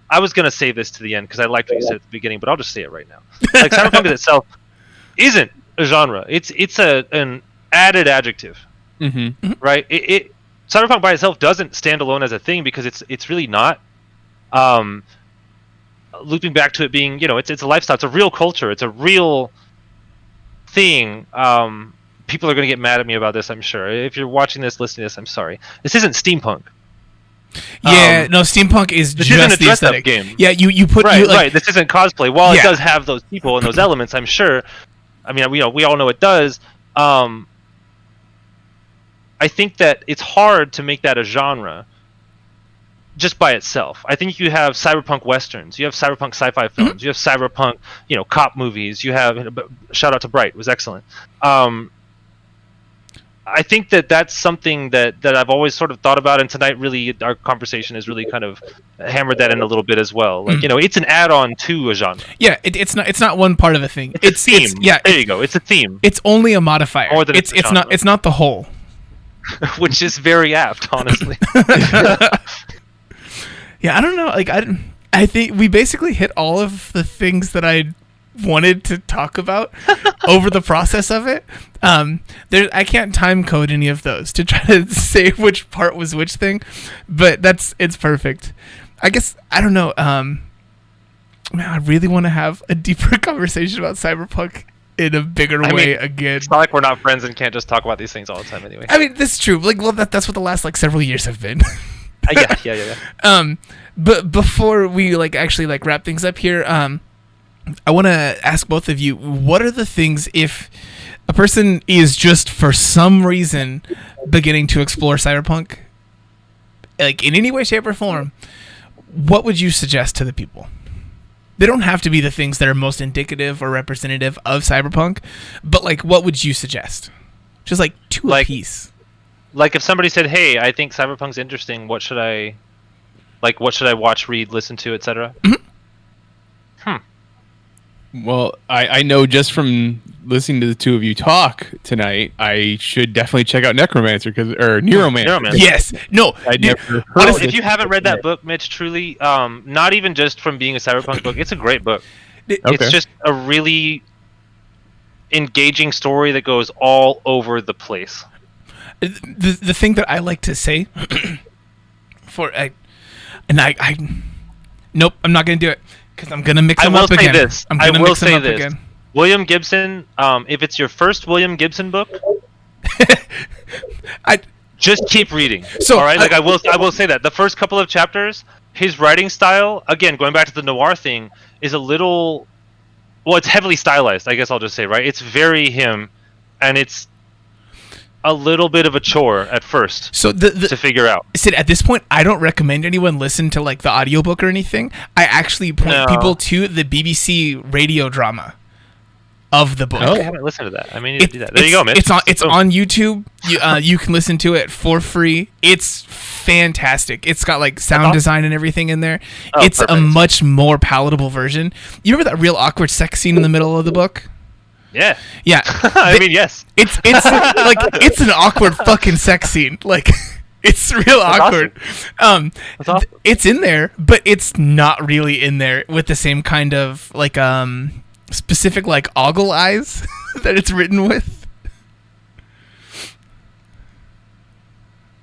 I was going to save this to the end because I liked what you said at the beginning, but I'll just say it right now. Like, Cyberpunk in itself isn't a genre. It's an added adjective, right? Cyberpunk by itself doesn't stand alone as a thing because it's really not. Looping back to it being, it's a lifestyle. It's a real culture. It's a real thing. People are going to get mad at me about this, I'm sure. If you're watching this, listening to this, I'm sorry. This isn't steampunk. Yeah, no, steampunk is this just isn't a the dress-up aesthetic. game. Yeah, you put right. This isn't cosplay. While it does have those people and those elements, I'm sure. I mean, we all know it does. I think that it's hard to make that a genre just by itself. I think you have cyberpunk westerns, you have cyberpunk sci-fi films, you have cyberpunk, cop movies. You have shout out to Bright, it was excellent. I think that's something that I've always sort of thought about, and tonight really our conversation has really kind of hammered that in a little bit as well. Like, it's an add-on to a genre. Yeah, it's not one part of a thing. It's a theme. There you go. It's a theme. It's only a modifier. More than it's not the whole. Which is very apt, honestly. Yeah, I don't know. Like, I think we basically hit all of the things that I wanted to talk about over the process of it. I can't time code any of those to try to say which part was which thing, but it's perfect. I guess, I don't know. Man, I really want to have a deeper conversation about Cyberpunk in a bigger way again. It's not like we're not friends and can't just talk about these things all the time anyway. I mean, that's true. Like, well, that's what the last like several years have been. Yeah. But before we actually wrap things up here, I want to ask both of you, what are the things, if a person is just for some reason beginning to explore Cyberpunk, like in any way, shape, or form, what would you suggest to the people? They don't have to be the things that are most indicative or representative of Cyberpunk, but what would you suggest? Just two a piece. Like if somebody said, "Hey, I think Cyberpunk's interesting. What should I watch, read, listen to, etc.?" Well, I know just from listening to the two of you talk tonight, I should definitely check out Necromancer Neuromancer. Yes. No. I never heard Well, of if you it. haven't read that book, Mitch, truly, not even just from being a Cyberpunk book, it's a great book. Okay. It's just a really engaging story that goes all over the place. The thing that I like to say nope, I'm not going to do it. Because I'm gonna mix them up again. I will say this. William Gibson. If it's your first William Gibson book, just keep reading. So, all right, I will say that the first couple of chapters, his writing style, again, going back to the noir thing, is a little. Well, it's heavily stylized. I guess I'll just say, right. It's very him, and it's a little bit of a chore at first to figure out. Sid, at this point, I don't recommend anyone listen to the audiobook or anything. I actually point people to the BBC radio drama of the book. I haven't listened to that. I mean, you do that. There you go, man. It's on YouTube. You can listen to it for free. It's fantastic. It's got sound design and everything in there. It's perfect. A much more palatable version. You remember that real awkward sex scene in the middle of the book? Yeah. I mean, yes. It's it's an awkward fucking sex scene. It's real awkward. Awesome. That's awesome. It's in there, but it's not really in there with the same kind of specific ogle eyes that it's written with.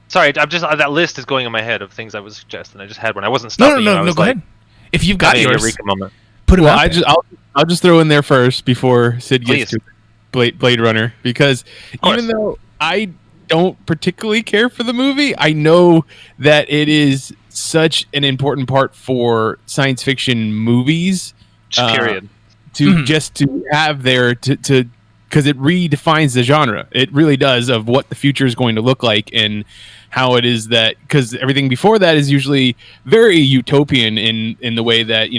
Sorry, I'm just that list is going in my head of things I would suggest, and I just had one. I wasn't stopping. No. Go ahead. If you've got yours, Eureka moment. Put it out. I'll just throw in there first before Sid gets to Blade Runner, because even though I don't particularly care for the movie, I know that it is such an important part for science fiction movies. Period. Just to have there to because it redefines the genre. It really does, of what the future is going to look like and how it is that, because everything before that is usually very utopian in the way that,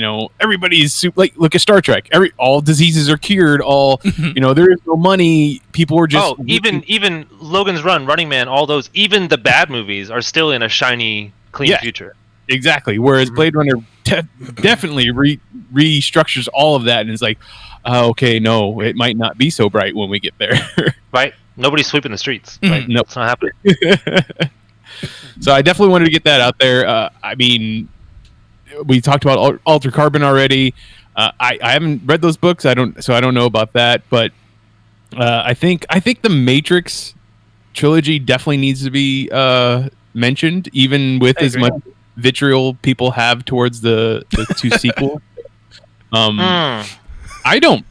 everybody's look at Star Trek. All diseases are cured. All there is no money. People are just even Logan's Run, Running Man, all those, even the bad movies are still in a shiny, clean future. Exactly. Whereas Blade Runner definitely restructures all of that and is okay, no, it might not be so bright when we get there. Right? Nobody's sweeping the streets. Right? Nope. It's not happening. So I definitely wanted to get that out there. I mean, we talked about Alter Carbon already. I haven't read those books. I don't know about that. But I think the Matrix trilogy definitely needs to be mentioned, even with as much vitriol people have towards the two sequels. I don't.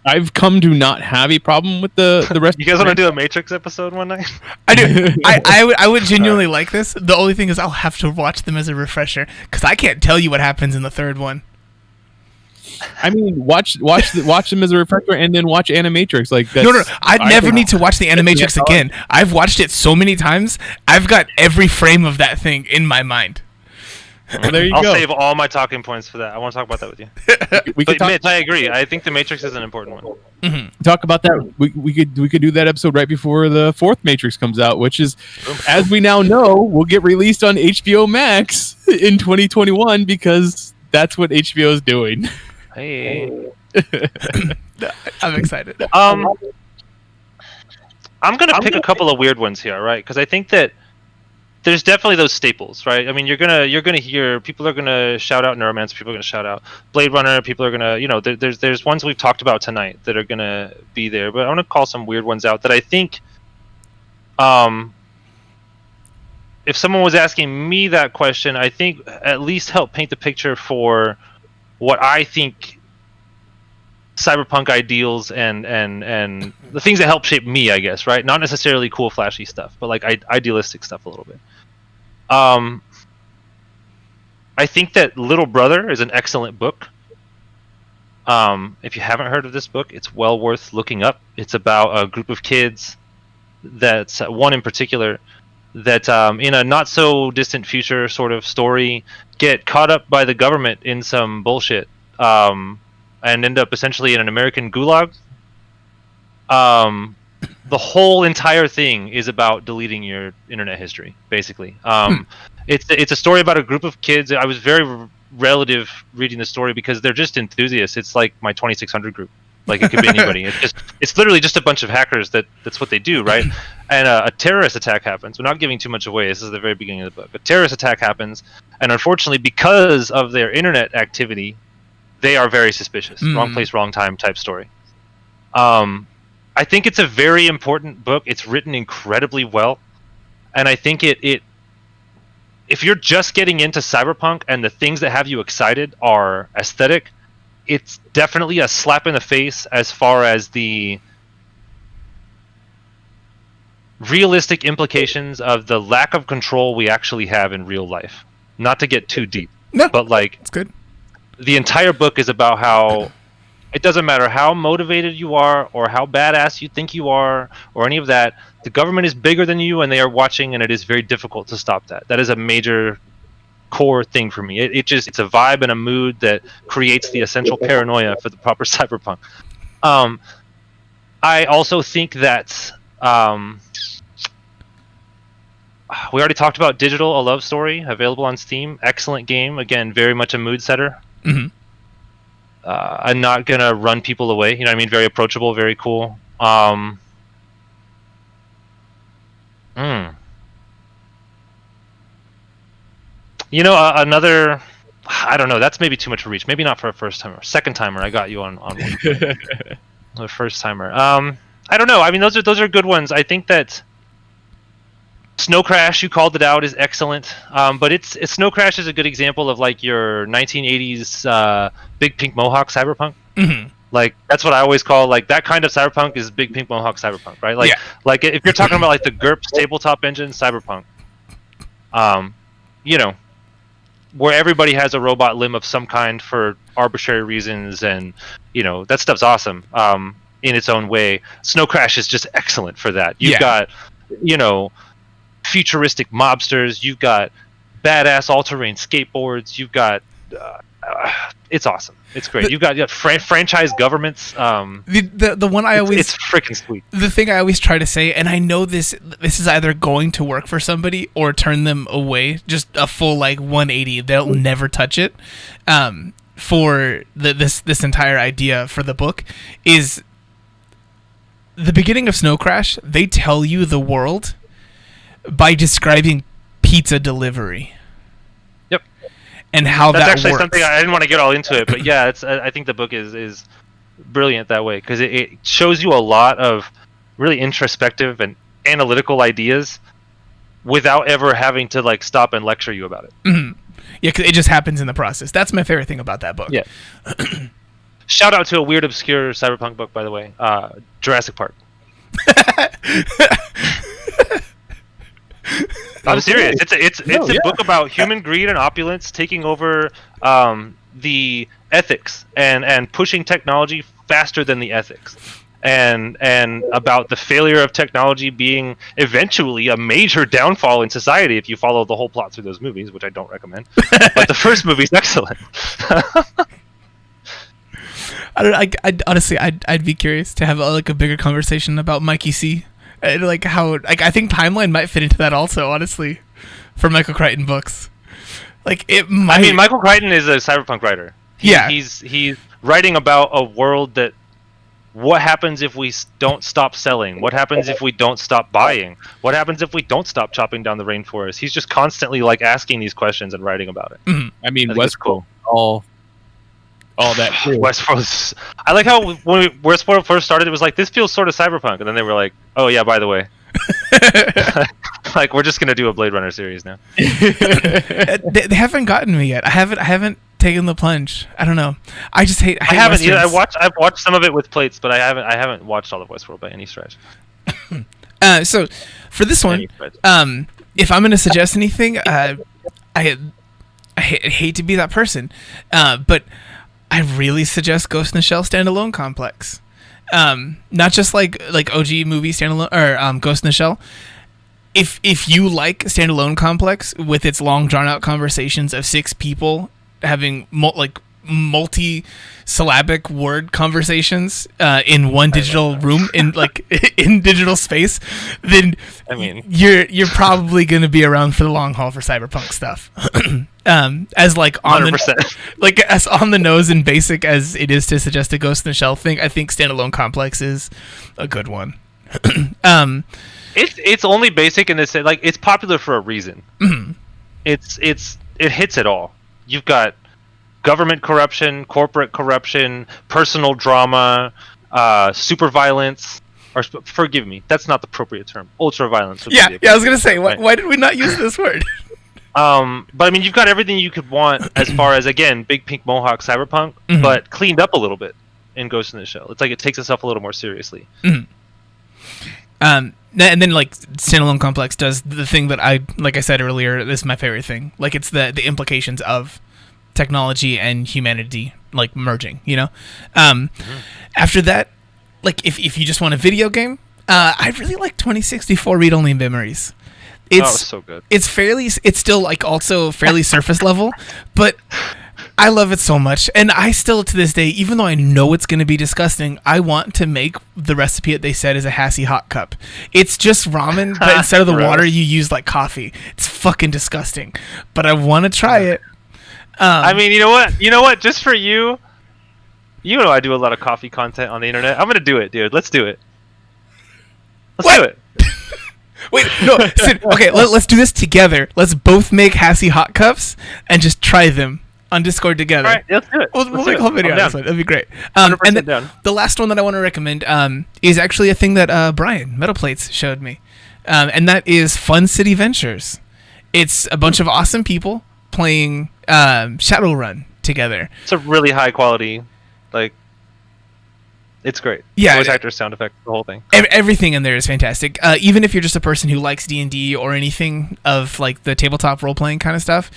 I've come to not have a problem with the rest. You guys want to do a Matrix episode one night? I do. I would genuinely like this. The only thing is I'll have to watch them as a refresher, because I can't tell you what happens in the third one. I mean, watch them as a refresher, and then watch Animatrix. No. I never need to watch the Animatrix again. I've watched it so many times. I've got every frame of that thing in my mind. Well, there you I'll go. save all my talking points for that. I want to talk about that with you. Mitch, I agree. I think the Matrix is an important one. Mm-hmm. Talk about that. We could do that episode right before the fourth Matrix comes out, which is, as we now know, will get released on HBO Max in 2021, because that's what HBO is doing. Hey, I'm excited. I'm gonna pick a couple of weird ones here, right? Because I think that there's definitely those staples, right? I mean, you're gonna hear people are gonna shout out Neuromancer, people are gonna shout out Blade Runner, people are gonna, there's ones we've talked about tonight that are gonna be there, but I want to call some weird ones out that I think, if someone was asking me that question, I think at least help paint the picture for what I think cyberpunk ideals and the things that help shape me, I guess, right? Not necessarily cool, flashy stuff, but like idealistic stuff a little bit. I think that Little Brother is an excellent book. If you haven't heard of this book, it's well worth looking up. It's about a group of kids, that's one in particular, that in a not so distant future sort of story get caught up by the government in some bullshit, and end up essentially in an American gulag. The whole entire thing is about deleting your internet history, basically. It's a story about a group of kids. I was very relative reading the story because they're just enthusiasts. It's like my 2600 group. Like, it could be anybody. It's literally just a bunch of hackers that's what they do, right? And a terrorist attack happens. We're not giving too much away. This is the very beginning of the book. A terrorist attack happens, and unfortunately, because of their internet activity, they are very suspicious. Wrong place, wrong time type story. I think it's a very important book. It's written incredibly well, and I think it if you're just getting into cyberpunk and the things that have you excited are aesthetic, it's definitely a slap in the face as far as the realistic implications of the lack of control we actually have in real life. Not to get too deep, but like, it's good. The entire book is about how it doesn't matter how motivated you are or how badass you think you are or any of that. The government is bigger than you and they are watching, and it is very difficult to stop that. That is a major core thing for me. It's a vibe and a mood that creates the essential paranoia for the proper cyberpunk. I also think that we already talked about Digital, A Love Story, available on Steam. Excellent game. Again, very much a mood setter. I'm not gonna run people away. You know what I mean? Very approachable, very cool. You know, another. I don't know. That's maybe too much for reach. Maybe not for a first timer. Second timer, I got you on the first timer. I don't know. I mean, those are good ones. I think that Snow Crash, you called it out, is excellent. But Snow Crash is a good example of like your 1980s Big Pink Mohawk cyberpunk. Like, that's what I always call, like, that kind of cyberpunk is Big Pink Mohawk cyberpunk, right? Like, like if you're talking about like the GURPS tabletop engine cyberpunk, you know, where everybody has a robot limb of some kind for arbitrary reasons, and you know, that stuff's awesome in its own way. Snow Crash is just excellent for that. You've got, you know, futuristic mobsters, you've got badass all-terrain skateboards, you've got it's awesome. It's great. You've got franchise governments. The one I always, it's freaking sweet. The thing I always try to say, and I know this is either going to work for somebody or turn them away, just a full like 180. They'll never touch it. For this entire idea for the book is the beginning of Snow Crash. They tell you the world by describing pizza delivery. Yep. And how that's that actually works. Something I didn't want to get all into it, but yeah, it's. I think the book is brilliant that way, because it shows you a lot of really introspective and analytical ideas without ever having to like stop and lecture you about it. Mm-hmm. Yeah, because it just happens in the process. That's my favorite thing about that book. Yeah. Shout out to a weird, obscure cyberpunk book, by the way, Jurassic Park. I'm serious. It's a book about human greed and opulence taking over the ethics and pushing technology faster than the ethics, and about the failure of technology being eventually a major downfall in society if you follow the whole plot through those movies, which I don't recommend. But the first movie's excellent. I'd honestly, I'd be curious to have a bigger conversation about Mikey C. And like how, like, I think Timeline might fit into that also, honestly, for Michael Crichton books. Like, it might. I mean, Michael Crichton is a cyberpunk writer. He's writing about a world that. What happens if we don't stop selling? What happens if we don't stop buying? What happens if we don't stop chopping down the rainforest? He's just constantly like asking these questions and writing about it. Mm-hmm. I mean, Westworld, cool. all that. Too. Westworld. I like how when Westworld first started, it was like, this feels sort of cyberpunk, and then they were like, oh yeah, by the way, like, we're just gonna do a Blade Runner series now. They haven't gotten me yet. I haven't taking the plunge. I don't know. I just hate. I haven't either. Westerns. I've watched some of it with plates, but I haven't watched all of Westworld by any stretch. So for this one, if I'm going to suggest anything, I hate to be that person, but I really suggest Ghost in the Shell standalone complex. Not just like OG movie standalone or Ghost in the Shell. If you like standalone complex with its long drawn out conversations of 6 people having multi-syllabic word conversations in one digital room in in digital space, then I mean you're probably going to be around for the long haul for Cyberpunk stuff. As on 100%. As on the nose and basic as it is to suggest a Ghost in the Shell thing, I think standalone complex is a good one. It's only basic in this, it's popular for a reason. Mm-hmm. It hits it all. You've got government corruption, corporate corruption, personal drama, super violence, or forgive me, that's not the appropriate term. Ultra violence. Yeah, I was gonna say, why did we not use this word? But I mean, you've got everything you could want as far as, again, big pink mohawk cyberpunk, mm-hmm. but cleaned up a little bit in Ghost in the Shell. It's like it takes itself a little more seriously. Mm-hmm. And then standalone complex does the thing that I said earlier, this is my favorite thing. It's the implications of technology and humanity merging, mm-hmm. After that, if you just want a video game, I really like 2064 read-only memories. It's so good. It's still also fairly surface level, but I love it so much, and I still, to this day, even though I know it's going to be disgusting, I want to make the recipe that they said is a Hassie hot cup. It's just ramen, but instead of the water, you use coffee. It's fucking disgusting, but I want to try it. I mean, you know what? Just for you, I do a lot of coffee content on the internet. I'm gonna do it, dude. Let's do it. Let's do it. Wait, no, Sid, okay, let's do this together. Let's both make Hassie hot cups and just try them on Discord together. All right, let's do it. We'll make a whole video on this one. That'd be great. 100% And down. The last one that I want to recommend is actually a thing that Brian Metal Plates showed me, and that is Fun City Ventures. It's a bunch of awesome people playing Shadowrun together. It's a really high quality, it's great. Yeah, voice actors, sound effects, the whole thing. Everything in there is fantastic. Even if you're just a person who likes D&D or anything of the tabletop role-playing kind of stuff,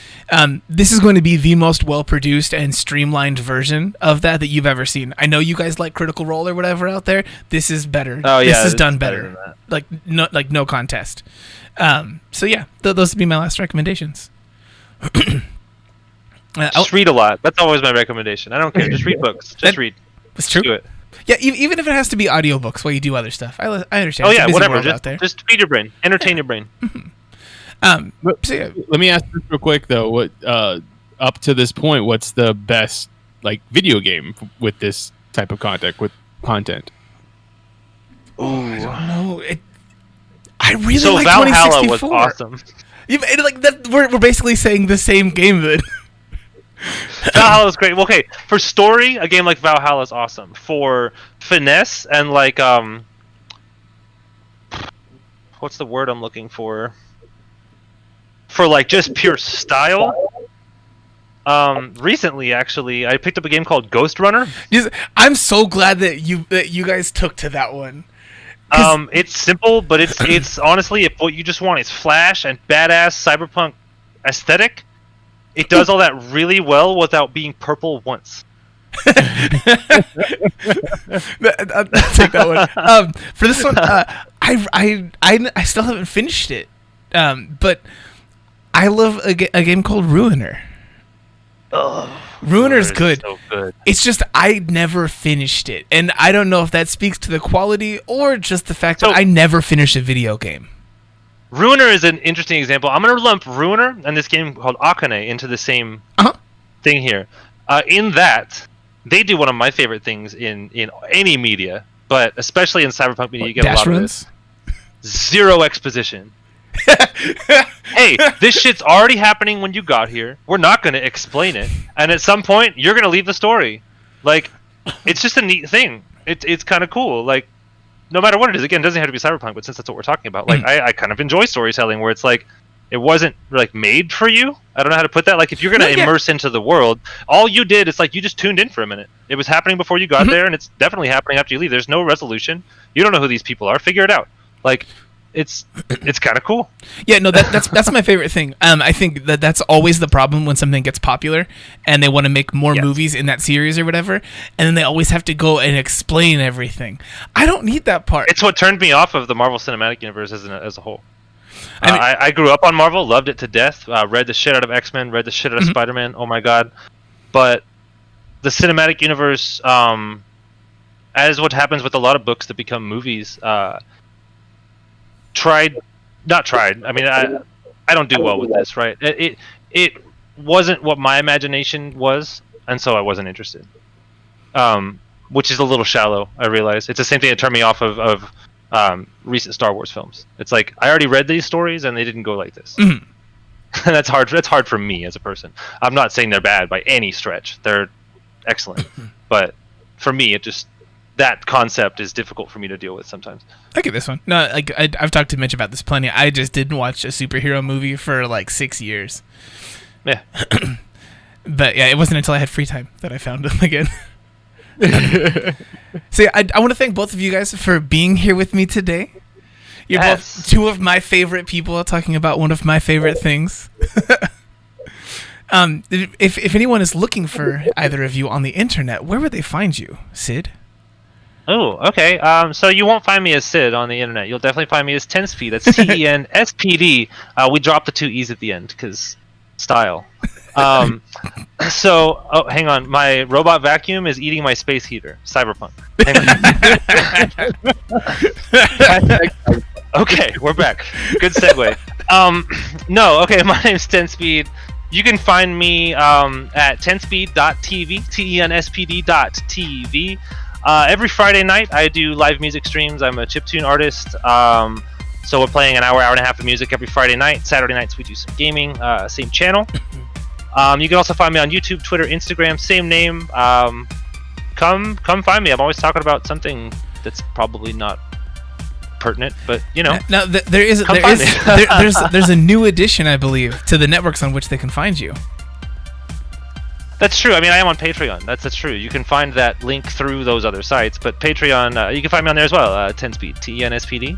this is going to be the most well-produced and streamlined version of that you've ever seen. I know you guys like Critical Role or whatever out there. This is better. Oh yeah, this is done better better. No contest. So yeah, those would be my last recommendations. Just read a lot. That's always my recommendation. I don't care. Just read books. Just read. It's true. Do it. Yeah, even if it has to be audiobooks while you do other stuff. I understand. Oh It's a yeah, busy whatever. world out there. Just feed your brain. Entertain your brain. So yeah. Let me ask this real quick though. What up to this point, what's the best video game with this type of content? Oh, I don't know. I really So like Valhalla 2064. was awesome. We're basically saying the same game then. Valhalla is great. Well, okay, for story, a game like Valhalla is awesome. For finesse and what's the word I'm looking for? For just pure style. Recently, actually, I picked up a game called Ghost Runner. I'm so glad that you guys took to that one. It's simple, but it's honestly, if what you just want is flash and badass cyberpunk aesthetic, it does all that really well without being purple once. I'll take that one. For this one, I still haven't finished it, but I love a game called Ruiner. Ruiner's good. So good. It's just I never finished it, and I don't know if that speaks to the quality or just the fact that I never finished a video game. Ruiner is an interesting example. I'm going to lump Ruiner and this game called Akane into the same thing here. In that, they do one of my favorite things in any media, but especially in cyberpunk media, you get a lot of this. Zero exposition. Hey, this shit's already happening when you got here. We're not going to explain it. And at some point, you're going to leave the story. It's just a neat thing. It's kind of cool. No matter what it is, again, it doesn't have to be cyberpunk, but since that's what we're talking about, I kind of enjoy storytelling where it's It wasn't like made for you. I don't know how to put that. Like if you're gonna immerse into the world, all you did is like you just tuned in for a minute. It was happening before you got there, and it's definitely happening after you leave. There's no resolution. You don't know who these people are. Figure it out. Like it's kind of cool. Yeah, no, that's my favorite thing. I think that's always the problem when something gets popular and they want to make more movies in that series or whatever, and then they always have to go and explain everything. I don't need that part. It's what turned me off of the Marvel Cinematic Universe as a whole. I grew up on Marvel, loved it to death, read the shit out of X-Men, read the shit out of Spider-Man, oh my god. But the Cinematic Universe, as what happens with a lot of books that become movies, not tried. I mean, I don't do well with this, right? It wasn't what my imagination was, and so I wasn't interested. Which is a little shallow, I realize. It's the same thing that turned me off of recent Star Wars films. It's like I already read these stories and they didn't go like this. That's hard for me as a person. I'm not saying they're bad by any stretch. They're excellent. But for me, that concept is difficult for me to deal with sometimes. I get this one. No, like I've talked to Mitch about this plenty. I just didn't watch a superhero movie for like 6 years. Yeah. But yeah, it wasn't until I had free time that I found them again. So I want to thank both of you guys for being here with me today. You're both two of my favorite people talking about one of my favorite things. If anyone is looking for either of you on the internet, where would they find you, Sid? Oh, okay. So you won't find me as Sid on the internet. You'll definitely find me as tenspd. That's tenspd. We dropped the 2 E's at the end because style. So, hang on. My robot vacuum is eating my space heater. Cyberpunk. Hang on. Okay, we're back. Good segue. No, okay. My name's tenspd. You can find me at tenspd.tv, tenspd.tv. Every Friday night, I do live music streams. I'm a chiptune artist. So we're playing an hour and a half of music every Friday night. Saturday nights, we do some gaming. Same channel. You can also find me on YouTube, Twitter, Instagram, same name. Come find me. I'm always talking about something that's probably not pertinent, but you know. Now there's a new addition, I believe, to the networks on which they can find you. That's true. I mean, I am on Patreon. That's true. You can find that link through those other sites, but Patreon, you can find me on there as well. Tenspd, tenspd.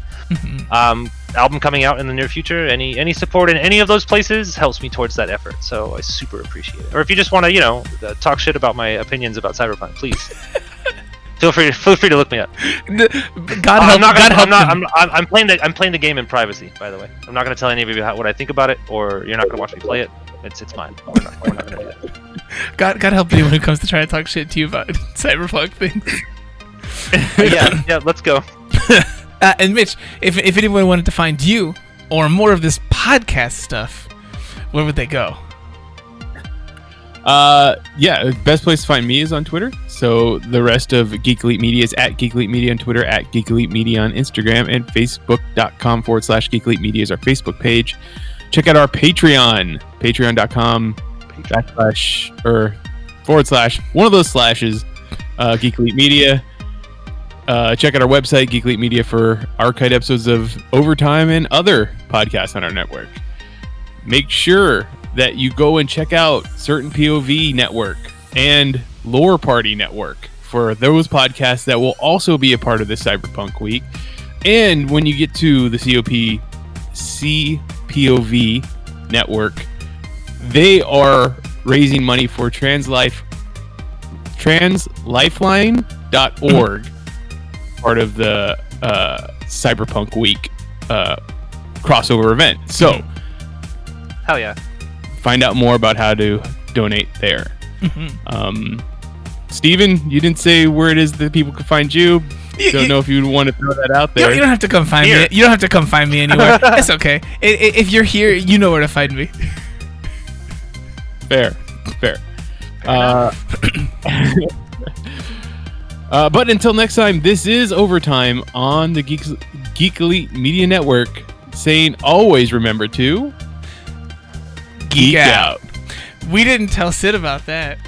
Album coming out in the near future. Any support in any of those places helps me towards that effort. So I super appreciate it. Or if you just want to, talk shit about my opinions about Cyberpunk, please feel free to look me up. I'm playing the game in privacy. By the way, I'm not going to tell any of you what I think about it, or you're not going to watch me play it. It's mine. We're not going to do that. God help anyone who comes to try to talk shit to you about Cyberpunk things. Yeah, let's go. And Mitch, if anyone wanted to find you or more of this podcast stuff, where would they go? Best place to find me is on Twitter. So the rest of Geek Elite Media is at Geek Elite Media on Twitter, at Geek Elite Media on Instagram, and Facebook.com/Geek Elite Media is our Facebook page. Check out our Patreon, patreon.com// one of those slashes, Geek Elite Media. Check out our website, Geek Elite Media, for archived episodes of Overtime and other podcasts on our network. Make sure that you go and check out Certain POV Network and Lore Party Network for those podcasts that will also be a part of this Cyberpunk week. And when you get to the CPOV Network, they are raising money for translifeline.org, part of the Cyberpunk week crossover event. So hell yeah, find out more about how to donate there. Steven, you didn't say where it is that people can find you. Don't know if you want to throw that out there. You don't have to come find me. You don't have to come find me anywhere. It's okay. If you're here, you know where to find me. Fair. But until next time, this is Overtime on the Geek Elite Media Network, saying always remember to geek out. We didn't tell Sid about that.